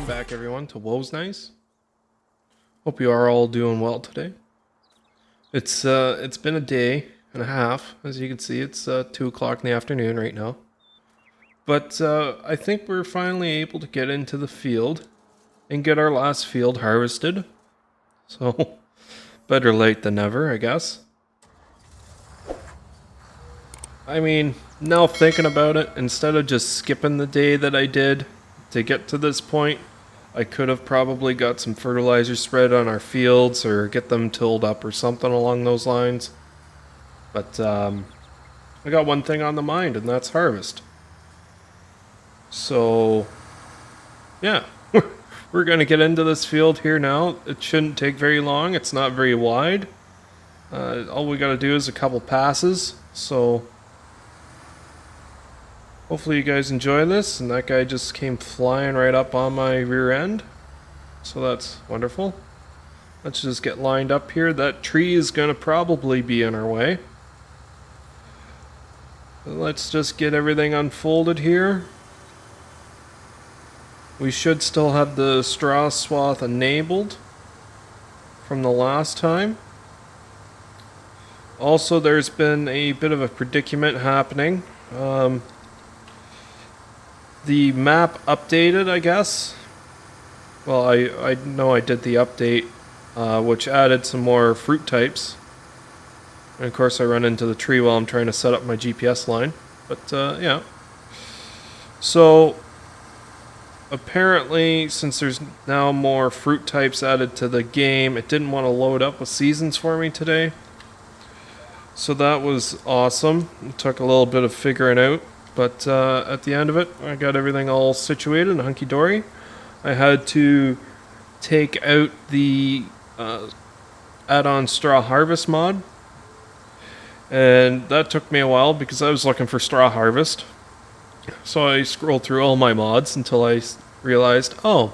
back, everyone, to Wośnice. Hope you are all doing well today. It's been a day and a half. As you can see, it's 2 o'clock in the afternoon right now. But I think we're finally able to get into the field and get our last field harvested. So, better late than never, I guess. I mean, now thinking about it, instead of just skipping the day that I did to get to this point, I could have probably got some fertilizer spread on our fields or get them tilled up or something along those lines. But I got one thing on the mind, and that's harvest. So, yeah, we're going to get into this field here now. It shouldn't take very long. It's not very wide. All we got to do is a couple passes. So, hopefully you guys enjoy this. And that guy just came flying right up on my rear end. So that's wonderful. Let's just get lined up here. That tree is going to probably be in our way. Let's just get everything unfolded here. We should still have the straw swath enabled from the last time. Also, there's been a bit of a predicament happening. The map updated, I guess. Well, I know I did the update, which added some more fruit types. And of course, I run into the tree while I'm trying to set up my GPS line. But, yeah. So, apparently, since there's now more fruit types added to the game, it didn't want to load up with seasons for me today. So that was awesome. It took a little bit of figuring out. But at the end of it, I got everything all situated and hunky-dory. I had to take out the add-on straw harvest mod. And that took me a while because I was looking for straw harvest. So I scrolled through all my mods until I realized, oh,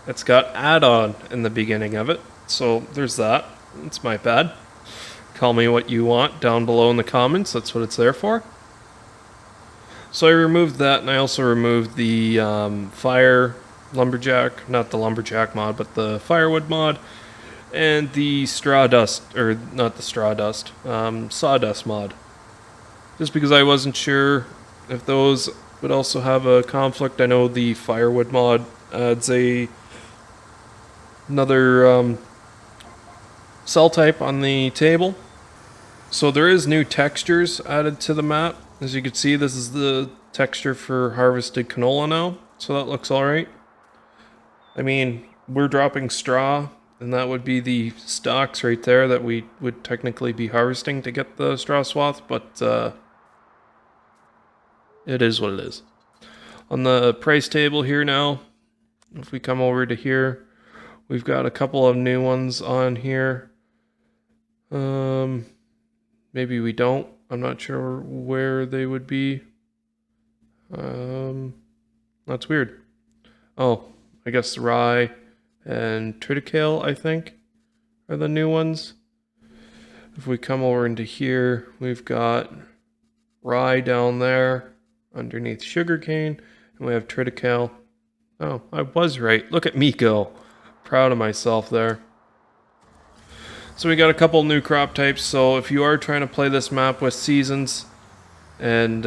it's got add-on in the beginning of it. So there's that. It's my bad. Call me what you want down below in the comments. That's what it's there for. So I removed that, and I also removed the fire lumberjack, not the lumberjack mod, but the firewood mod, and the straw dust, or not the straw dust, sawdust mod. Just because I wasn't sure if those would also have a conflict. I know the firewood mod adds another cell type on the table. So there is new textures added to the map. As you can see, this is the texture for harvested canola now, so that looks alright. I mean, we're dropping straw, and that would be the stalks right there that we would technically be harvesting to get the straw swath, but it is what it is. On the price table here now, if we come over to here, we've got a couple of new ones on here. Maybe we don't. I'm not sure where they would be. That's weird. Oh, I guess rye and triticale, I think, are the new ones. If we come over into here, we've got rye down there underneath sugarcane, and we have triticale. Oh, I was right. Look at me go. Proud of myself there. So we got a couple new crop types, so if you are trying to play this map with seasons and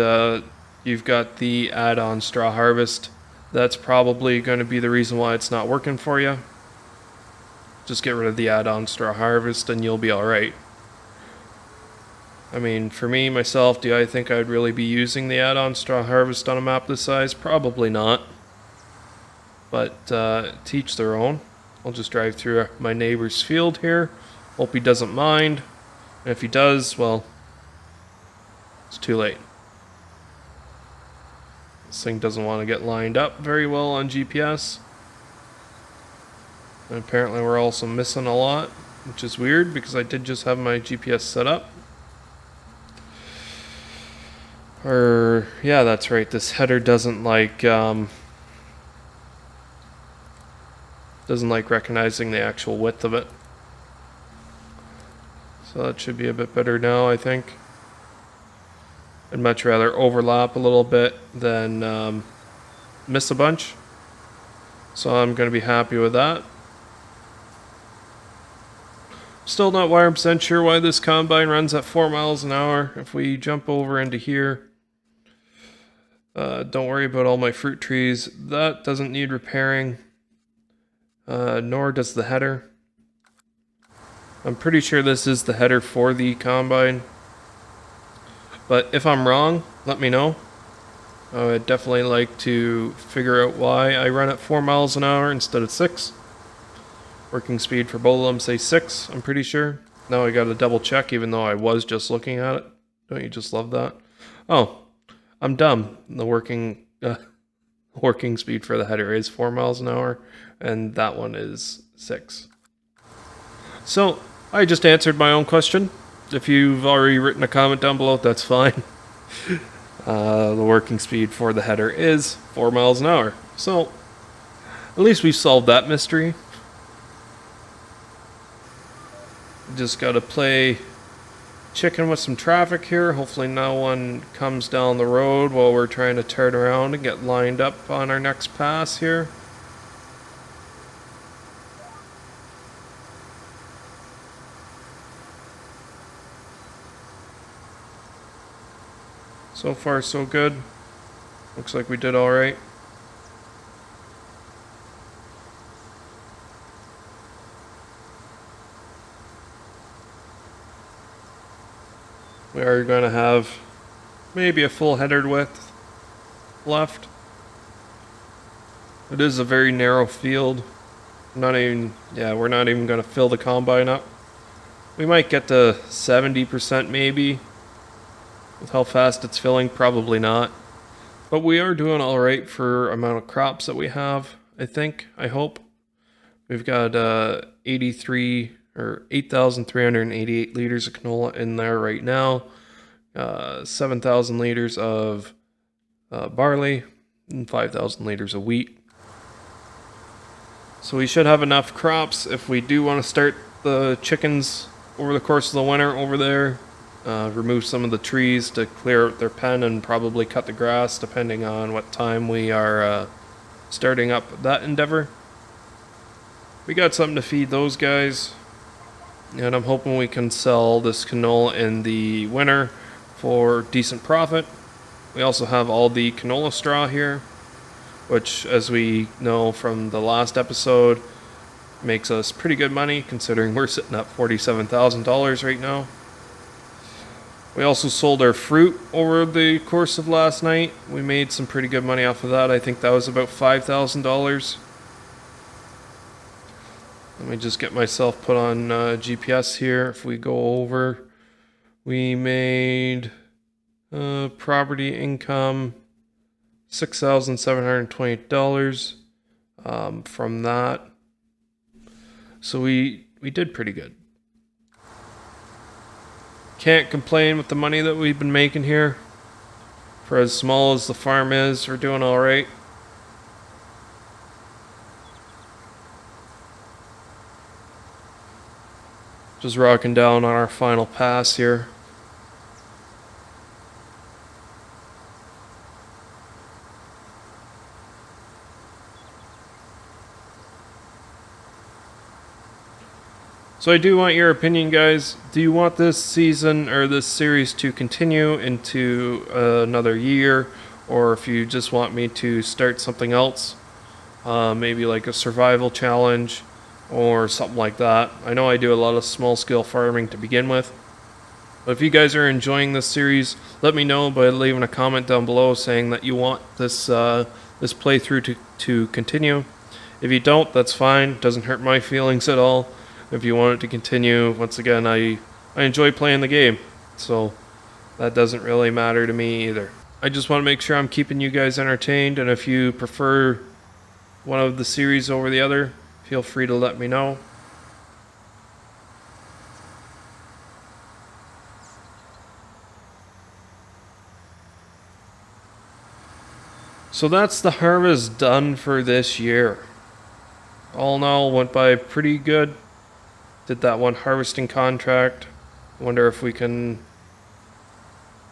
you've got the add-on straw harvest, that's probably going to be the reason why it's not working for you. Just get rid of the add-on straw harvest and you'll be alright. I mean, for me, myself, do I think I'd really be using the add-on straw harvest on a map this size? Probably not. But teach their own. I'll just drive through my neighbor's field here. Hope he doesn't mind. And if he does, well, it's too late. This thing doesn't want to get lined up very well on GPS. And apparently we're also missing a lot, which is weird because I did just have my GPS set up. Or, yeah, that's right. This header doesn't like recognizing the actual width of it. So that should be a bit better now, I think. I'd much rather overlap a little bit than miss a bunch. So I'm going to be happy with that. Still not 100% sure why this combine runs at 4 miles an hour. If we jump over into here, don't worry about all my fruit trees. That doesn't need repairing, nor does the header. I'm pretty sure this is the header for the combine. But if I'm wrong, let me know. I would definitely like to figure out why I run at 4 miles an hour instead of 6. Working speed for both of them say 6, I'm pretty sure. Now I gotta double check even though I was just looking at it. Don't you just love that? Oh, I'm dumb. The working speed for the header is 4 miles an hour and that one is 6. So I just answered my own question. If you've already written a comment down below, that's fine. The working speed for the header is 4 miles an hour. So at least we solved that mystery. Just gotta play chicken with some traffic here. Hopefully no one comes down the road while we're trying to turn around and get lined up on our next pass here. So far so good. Looks like we did alright. We are going to have maybe a full header width left. It is a very narrow field. We're not even going to fill the combine up. We might get to 70% maybe. With how fast it's filling, probably not. But we are doing alright for amount of crops that we have, I think, I hope. We've got 8,388 liters of canola in there right now. 7,000 liters of barley and 5,000 liters of wheat. So we should have enough crops if we do want to start the chickens over the course of the winter over there. Remove some of the trees to clear out their pen and probably cut the grass depending on what time we are starting up that endeavor. We got something to feed those guys, and I'm hoping we can sell this canola in the winter for decent profit. We also have all the canola straw here, which, as we know from the last episode, makes us pretty good money considering we're sitting at $47,000 right now. We also sold our fruit over the course of last night. We made some pretty good money off of that. I think that was about $5,000. Let me just get myself put on GPS here. If we go over, we made property income $6,728 from that. So we did pretty good. Can't complain with the money that we've been making here. For as small as the farm is, we're doing alright. Just rocking down on our final pass here. So I do want your opinion, guys. Do you want this season or this series to continue into another year? Or if you just want me to start something else, maybe like a survival challenge or something like that. I know I do a lot of small scale farming to begin with. But if you guys are enjoying this series, let me know by leaving a comment down below saying that you want this this playthrough to continue. If you don't, that's fine. It doesn't hurt my feelings at all. If you want it to continue, once again, I enjoy playing the game, so that doesn't really matter to me either. I just want to make sure I'm keeping you guys entertained, and if you prefer one of the series over the other, feel free to let me know. So that's the harvest done for this year. All in all, went by pretty good. Did that one harvesting contract. Wonder if we can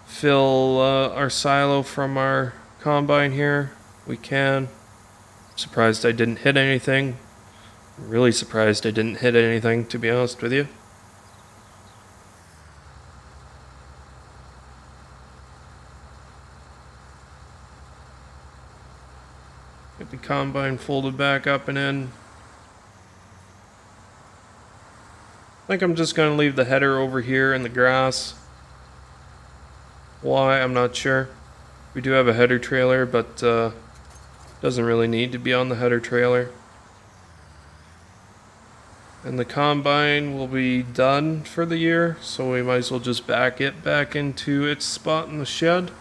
fill our silo from our combine here. We can. Surprised I didn't hit anything. Really surprised I didn't hit anything, to be honest with you. Get the combine folded back up and in. I think I'm just going to leave the header over here in the grass. Why, I'm not sure. We do have a header trailer, but doesn't really need to be on the header trailer. And the combine will be done for the year, so we might as well just back it back into its spot in the shed.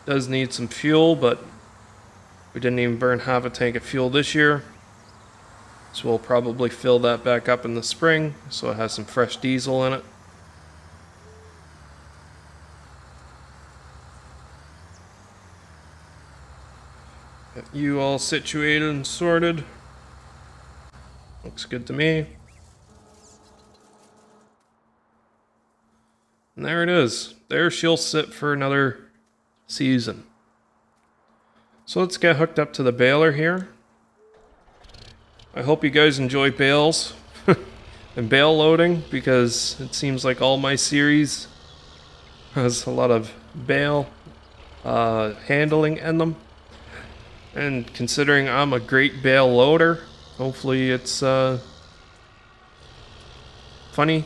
Does need some fuel, but we didn't even burn half a tank of fuel this year. So we'll probably fill that back up in the spring, so it has some fresh diesel in it. Got you all situated and sorted. Looks good to me. And there it is. There she'll sit for another season. So let's get hooked up to the baler here. I hope you guys enjoy bales and bale loading, because it seems like all my series has a lot of bale handling in them. And considering I'm a great bale loader, hopefully it's funny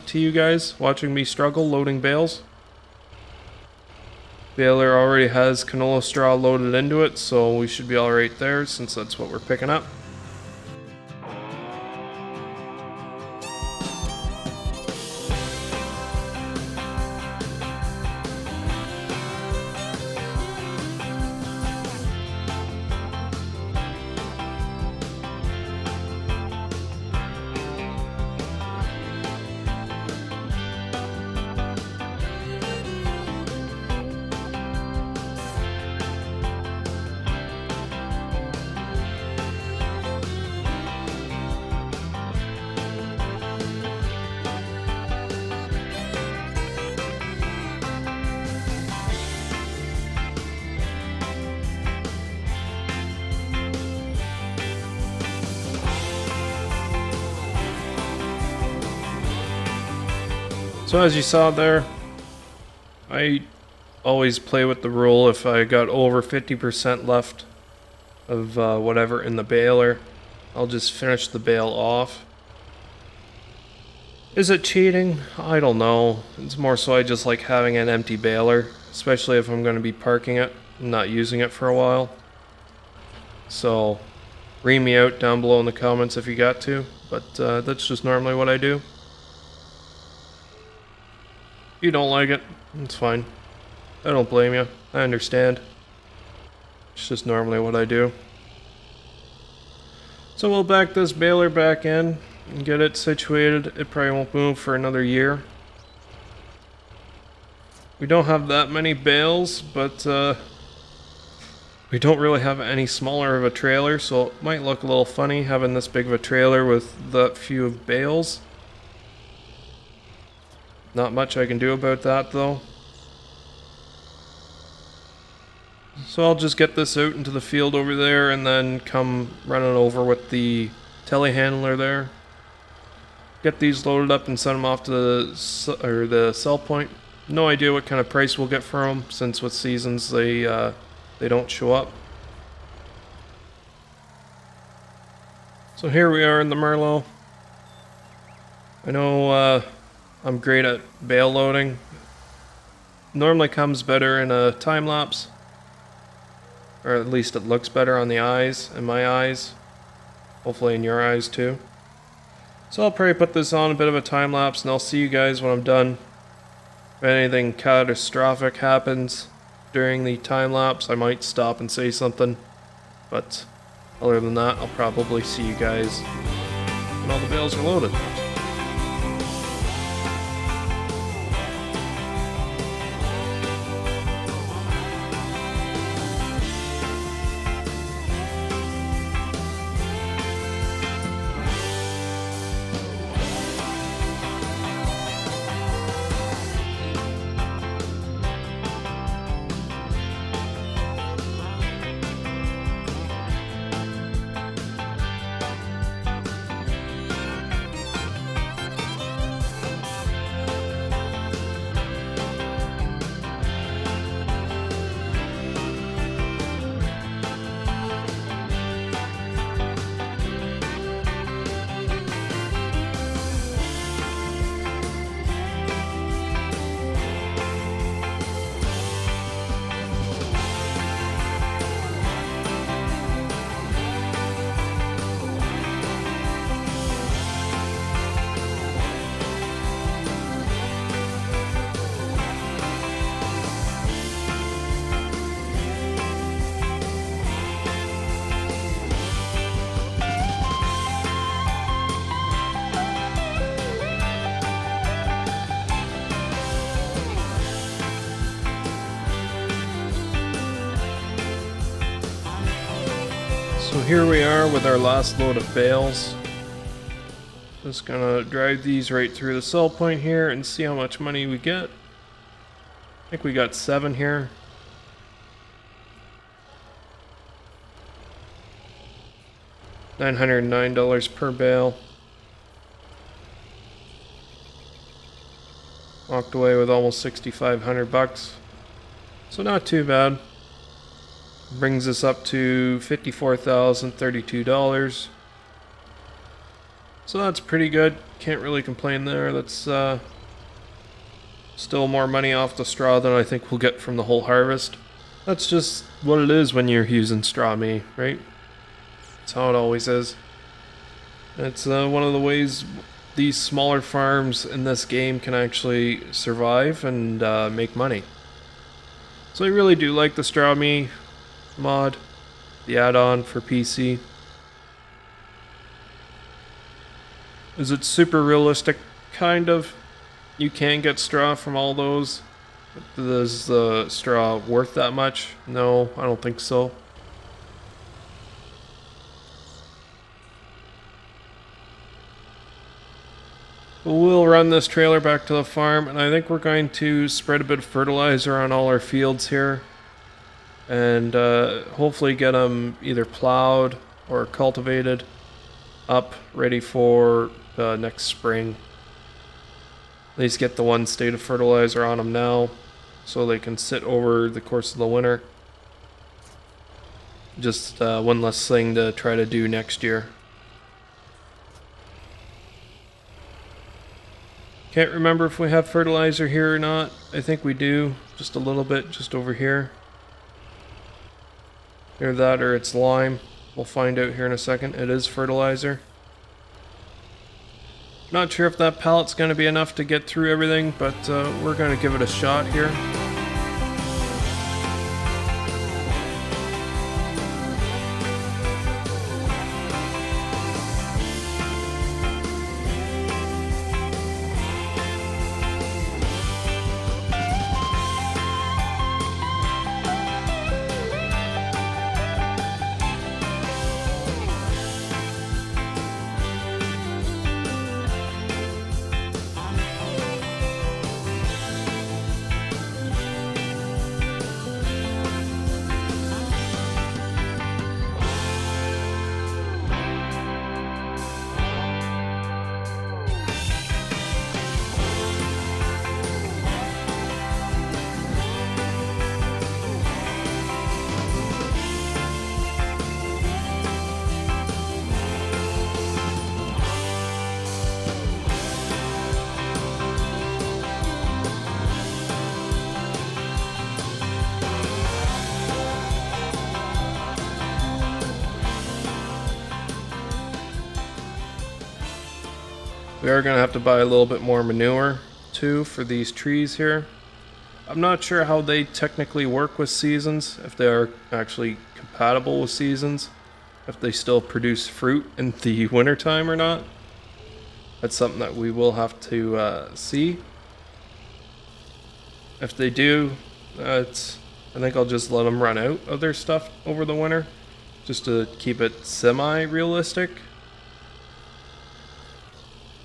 to you guys watching me struggle loading bales. Baler already has canola straw loaded into it, so we should be alright there, since that's what we're picking up. So as you saw there, I always play with the rule if I got over 50% left of whatever in the baler, I'll just finish the bale off. Is it cheating? I don't know. It's more so I just like having an empty baler, especially if I'm going to be parking it and not using it for a while. So, ream me out down below in the comments if you got to, but that's just normally what I do. You don't like it, it's fine. I don't blame you, I understand. It's just normally what I do. So we'll back this baler back in and get it situated. It probably won't move for another year. We don't have that many bales, but we don't really have any smaller of a trailer, so it might look a little funny having this big of a trailer with that few of bales. Not much I can do about that though. So I'll just get this out into the field over there and then come running over with the telehandler there. Get these loaded up and send them off to the sell point. No idea what kind of price we'll get for them, since with seasons they don't show up. So here we are in the Merlot. I know I'm great at bale loading. Normally comes better in a time lapse, or at least it looks better on the eyes, in my eyes. Hopefully in your eyes too. So I'll probably put this on a bit of a time lapse and I'll see you guys when I'm done. If anything catastrophic happens during the time lapse, I might stop and say something. But other than that, I'll probably see you guys when all the bales are loaded. So here we are with our last load of bales. Just gonna drive these right through the sell point here and see how much money we get. I think we got 7 here. $909 per bale. Walked away with almost 6,500 bucks. So not too bad. Brings us up to $54,032. So that's pretty good. Can't really complain there. That's still more money off the straw than I think we'll get from the whole harvest. That's just what it is when you're using straw meat, right? That's how it always is. It's one of the ways these smaller farms in this game can actually survive and make money. So I really do like the straw meat mod, the add-on for PC. Is it super realistic? Kind of. You can get straw from all those. Is the straw worth that much? No, I don't think so. We'll run this trailer back to the farm, and I think we're going to spread a bit of fertilizer on all our fields here. And hopefully get them either plowed or cultivated up, ready for next spring. At least get the one state of fertilizer on them now, so they can sit over the course of the winter. Just one less thing to try to do next year. Can't remember if we have fertilizer here or not. I think we do, just a little bit, just over here. Either that or it's lime. We'll find out here in a second. It is fertilizer. Not sure if that pallet's going to be enough to get through everything, but we're going to give it a shot here. We are going to have to buy a little bit more manure too for these trees here. I'm not sure how they technically work with seasons, if they are actually compatible with seasons, if they still produce fruit in the wintertime or not. That's something that we will have to see. If they do, I think I'll just let them run out of their stuff over the winter, just to keep it semi-realistic.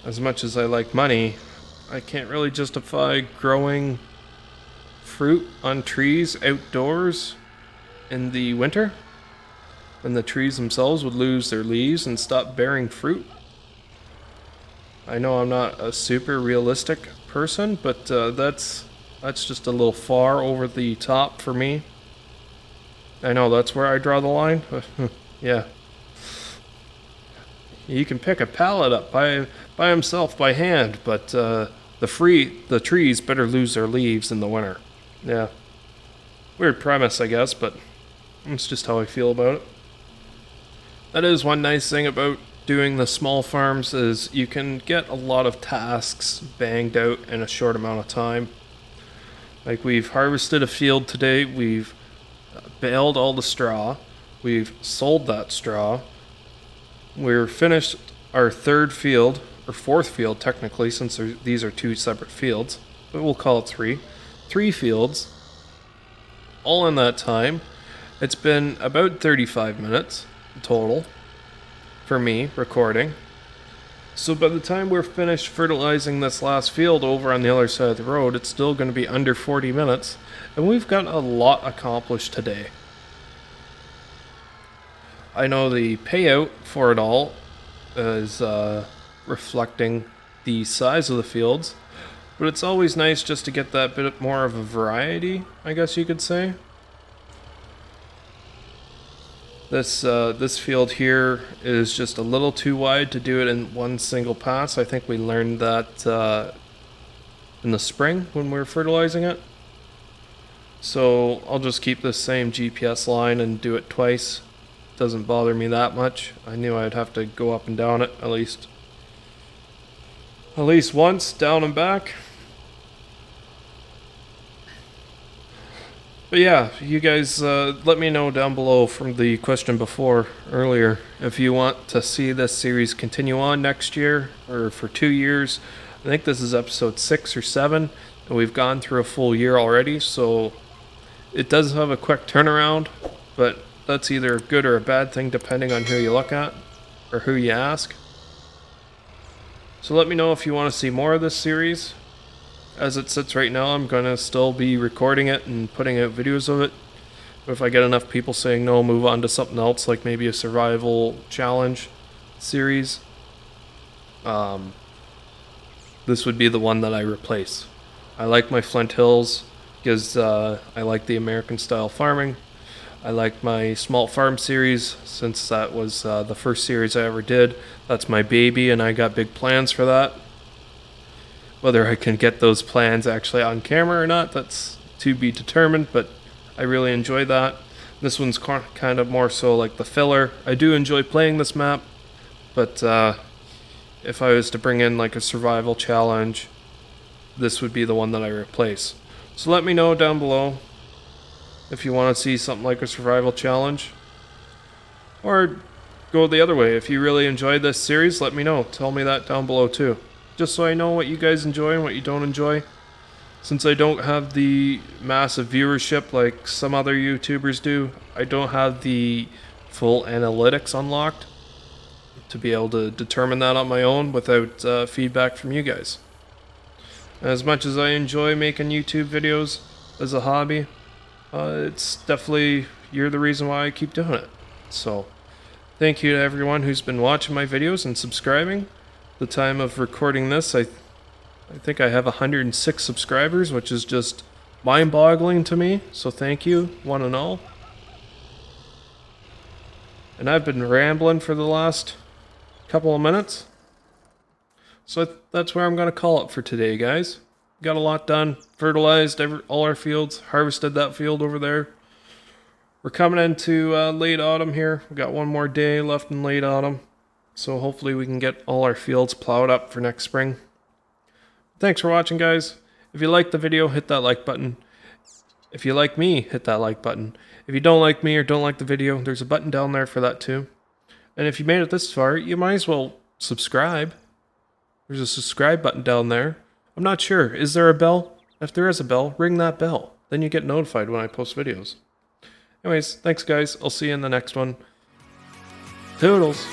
As much as I like money, I can't really justify growing fruit on trees outdoors in the winter, when the trees themselves would lose their leaves and stop bearing fruit. I know I'm not a super realistic person, but that's just a little far over the top for me. I know that's where I draw the line. Yeah. You can pick a pallet up by himself by hand, but the trees better lose their leaves in the winter. Yeah. Weird premise, I guess, but it's just how I feel about it. That is one nice thing about doing the small farms, is you can get a lot of tasks banged out in a short amount of time. Like, we've harvested a field today, we've baled all the straw, we've sold that straw, we're finished our third field, or fourth field technically, since these are two separate fields, but we'll call it three fields, all in that time. It's been about 35 minutes, total for me recording. So by the time we're finished fertilizing this last field over on the other side of the road, it's still going to be under 40 minutes, and we've got a lot accomplished today. I know the payout for it all is reflecting the size of the fields, but it's always nice just to get that bit more of a variety, I guess you could say. This field here is just a little too wide to do it in one single pass. I think we learned that in the spring when we were fertilizing it. So I'll just keep this same GPS line and do it twice. Doesn't bother me that much. I knew I'd have to go up and down it at least once, down and back. But yeah, you guys let me know down below from the question before earlier if you want to see this series continue on next year or for 2 years. I think this is episode 6 or 7, and we've gone through a full year already, so it does have a quick turnaround, but that's either a good or a bad thing depending on who you look at or who you ask. So let me know if you want to see more of this series. As it sits right now, I'm going to still be recording it and putting out videos of it. But if I get enough people saying no, move on to something else, like maybe a survival challenge series, this would be the one that I replace. I like my Flint Hills because I like the American style farming. I like my small farm series since that was the first series I ever did. That's my baby, and I got big plans for that. Whether I can get those plans actually on camera or not, that's to be determined, but I really enjoy that. This one's kind of more so like the filler. I do enjoy playing this map, but if I was to bring in like a survival challenge, this would be the one that I replace. So let me know down below if you want to see something like a survival challenge, or go the other way. If you really enjoyed this series, let me know. Tell me that down below too, just so I know what you guys enjoy and what you don't enjoy. Since I don't have the massive viewership like some other YouTubers do, I don't have the full analytics unlocked to be able to determine that on my own without feedback from you guys. As much as I enjoy making YouTube videos as a hobby, it's definitely, you're the reason why I keep doing it. So thank you to everyone who's been watching my videos and subscribing. The time of recording this, I think I have 106 subscribers, which is just mind-boggling to me. So thank you, one and all. And I've been rambling for the last couple of minutes. So that's where I'm going to call it for today, guys. Got a lot done. Fertilized all our fields. Harvested that field over there. We're coming into late autumn here. We've got one more day left in late autumn. So hopefully we can get all our fields plowed up for next spring. Thanks for watching, guys. If you liked the video, hit that like button. If you like me, hit that like button. If you don't like me or don't like the video, there's a button down there for that too. And if you made it this far, you might as well subscribe. There's a subscribe button down there. I'm not sure. Is there a bell? If there is a bell, ring that bell. Then you get notified when I post videos. Anyways, thanks guys. I'll see you in the next one. Toodles.